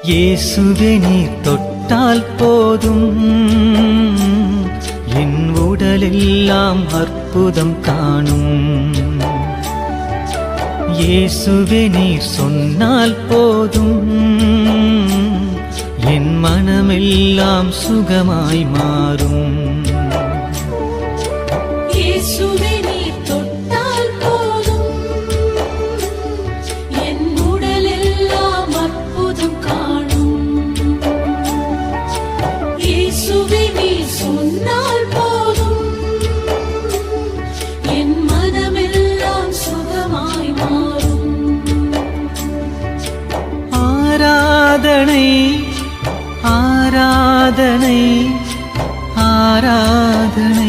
இயேசுவே நீர் தொட்டால் போதும், என் உடலெல்லாம் அற்புதம் காணும். இயேசுவே நீர் சொன்னால் போதும், என் மனமெல்லாம் சுகமாய் மாறும். இயேசுவே நீர் தொட்டால் போதும், என் உடலெல்லாம் அற்புதம் காணும். இயேசுவே நீர் சொன்னால் போதும், என் மனமெல்லாம் சுகமாய் மாறும். ஆராதனை ஆராதனை ஆராதனை